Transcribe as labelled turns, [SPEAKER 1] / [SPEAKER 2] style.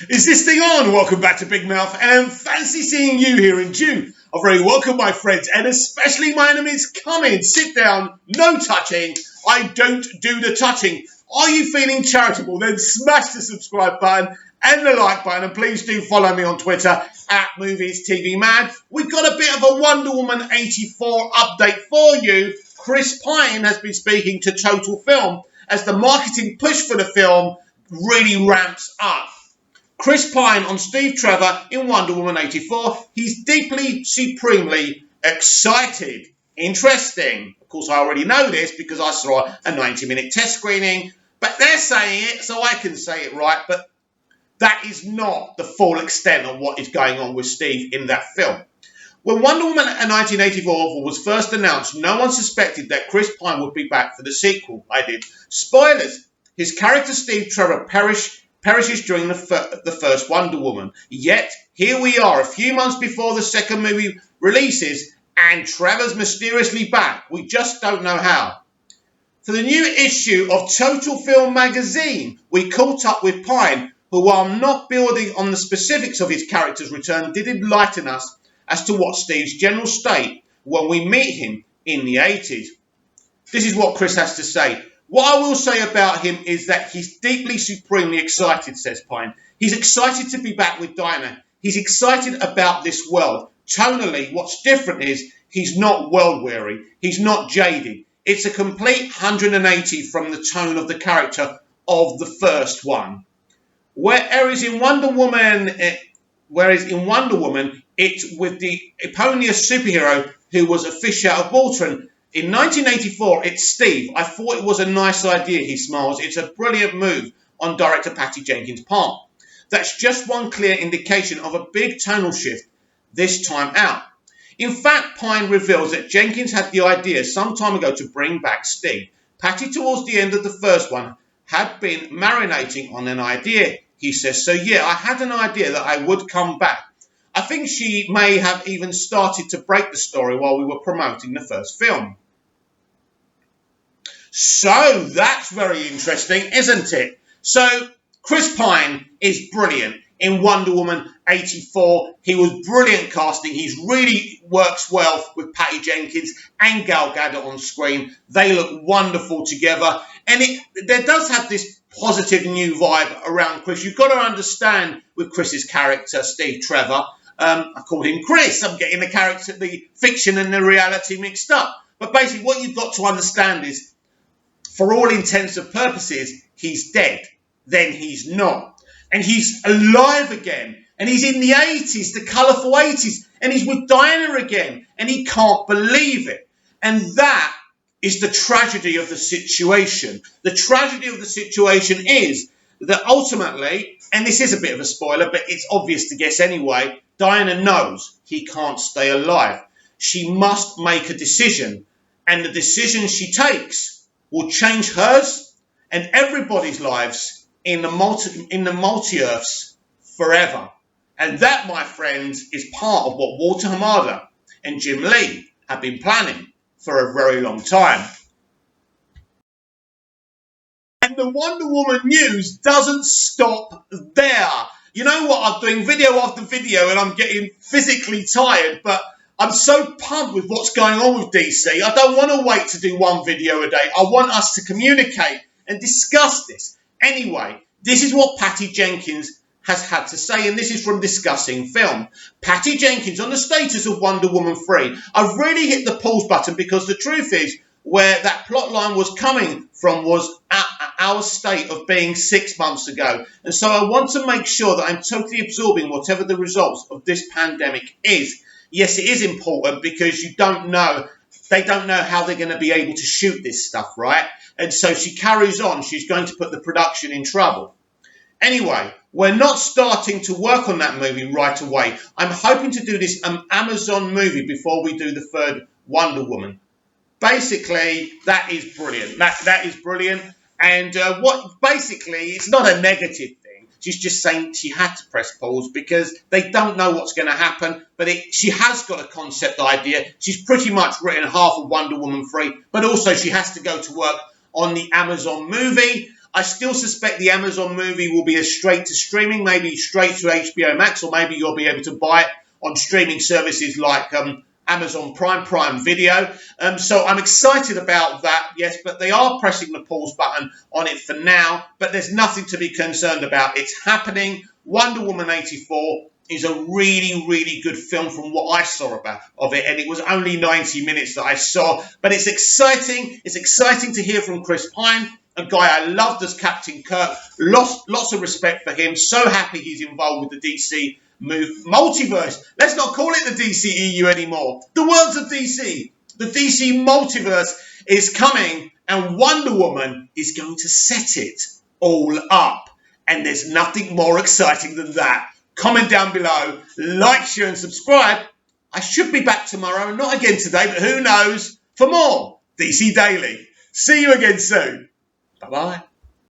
[SPEAKER 1] Is this thing on? Welcome back to Big Mouth and fancy seeing you here in June. A very welcome, my friends, and especially my enemies. Come in, sit down, no touching. I don't do the touching. Are you feeling charitable? Then smash the subscribe button and the like button, and please do follow me on Twitter at Movies TV Mad. We've got a bit of a Wonder Woman 84 update for you. Chris Pine has been speaking to Total Film as the marketing push for the film really ramps up. Chris Pine on Steve Trevor in Wonder Woman 84. He's deeply, supremely excited. Interesting. Of course, I already know this because I saw a 90-minute test screening, but they're saying it, so I can say it right. But that is not the full extent of what is going on with Steve in that film. When Wonder Woman 1984 was first announced, no one suspected that Chris Pine would be back for the sequel. I did. Spoilers. His character Steve Trevor perishes during the first Wonder Woman. Yet, here we are, a few months before the second movie releases, and Trevor's mysteriously back. We just don't know how. For the new issue of Total Film magazine, we caught up with Pine, who, while not building on the specifics of his character's return, did enlighten us as to what Steve's general state when we meet him in the 80s. This is what Chris has to say. What I will say about him is that he's deeply, supremely excited, says Pine. He's excited to be back with Diana. He's excited about this world. Tonally, what's different is he's not world-weary. He's not jaded. It's a complete 180 from the tone of the character of the first one. Whereas in Wonder Woman, it's with the eponymous superhero who was a fish out of water. And in 1984, it's Steve. I thought it was a nice idea, he smiles. It's a brilliant move on director Patty Jenkins' part. That's just one clear indication of a big tonal shift this time out. In fact, Pine reveals that Jenkins had the idea some time ago to bring back Steve. Patty, towards the end of the first one, had been marinating on an idea, he says. So yeah, I had an idea that I would come back. I think she may have even started to break the story while we were promoting the first film. So that's very interesting, isn't it? So Chris Pine is brilliant in Wonder Woman 84. He was brilliant casting. He really works well with Patty Jenkins and Gal Gadot on screen. They look wonderful together. And there does have this positive new vibe around Chris. You've got to understand with Chris's character, Steve Trevor. I called him Chris. I'm getting the fiction and the reality mixed up. But basically what you've got to understand is, for all intents and purposes, he's dead. Then he's not. And he's alive again. And he's in the 80s, the colourful 80s. And he's with Diana again. And he can't believe it. And that is the tragedy of the situation. The tragedy of the situation is that ultimately, and this is a bit of a spoiler, but it's obvious to guess anyway, Diana knows he can't stay alive. She must make a decision. And the decision she takes will change hers and everybody's lives in the multi-earths forever. And that, my friends, is part of what Walter Hamada and Jim Lee have been planning for a very long time. And the Wonder Woman news doesn't stop there. You know what? I'm doing video after video and I'm getting physically tired, but I'm so pumped with what's going on with DC. I don't want to wait to do one video a day. I want us to communicate and discuss this. Anyway, this is what Patty Jenkins has had to say, and this is from Discussing Film. Patty Jenkins on the status of Wonder Woman 3. I've really hit the pause button because the truth is, where that plot line was coming from was at our state of being 6 months ago. And so I want to make sure that I'm totally absorbing whatever the results of this pandemic is. Yes, it is important because they don't know how they're going to be able to shoot this stuff, right? And so she carries on. She's going to put the production in trouble. Anyway, we're not starting to work on that movie right away. I'm hoping to do this Amazon movie before we do the third Wonder Woman. Basically, that is brilliant. That is brilliant. And it's not a negative thing. She's just saying she had to press pause because they don't know what's going to happen. But she has got a concept idea. She's pretty much written half of Wonder Woman 3. But also she has to go to work on the Amazon movie. I still suspect the Amazon movie will be a straight to streaming, maybe straight to HBO Max, or maybe you'll be able to buy it on streaming services like Amazon Prime Video. So I'm excited about that, yes, but they are pressing the pause button on it for now, but there's nothing to be concerned about. It's happening. Wonder Woman 84 is a really, really good film from what I saw of it, and it was only 90 minutes that I saw, but it's exciting. It's exciting to hear from Chris Pine, a guy I loved as Captain Kirk. Lots of respect for him. So happy he's involved with the DC multiverse. Let's not call it the DCEU anymore. The world's of DC. The DC multiverse is coming, and Wonder Woman is going to set it all up. And there's nothing more exciting than that. Comment down below, like, share, and subscribe. I should be back tomorrow, not again today, but who knows, for more DC Daily. See you again soon. Bye-bye.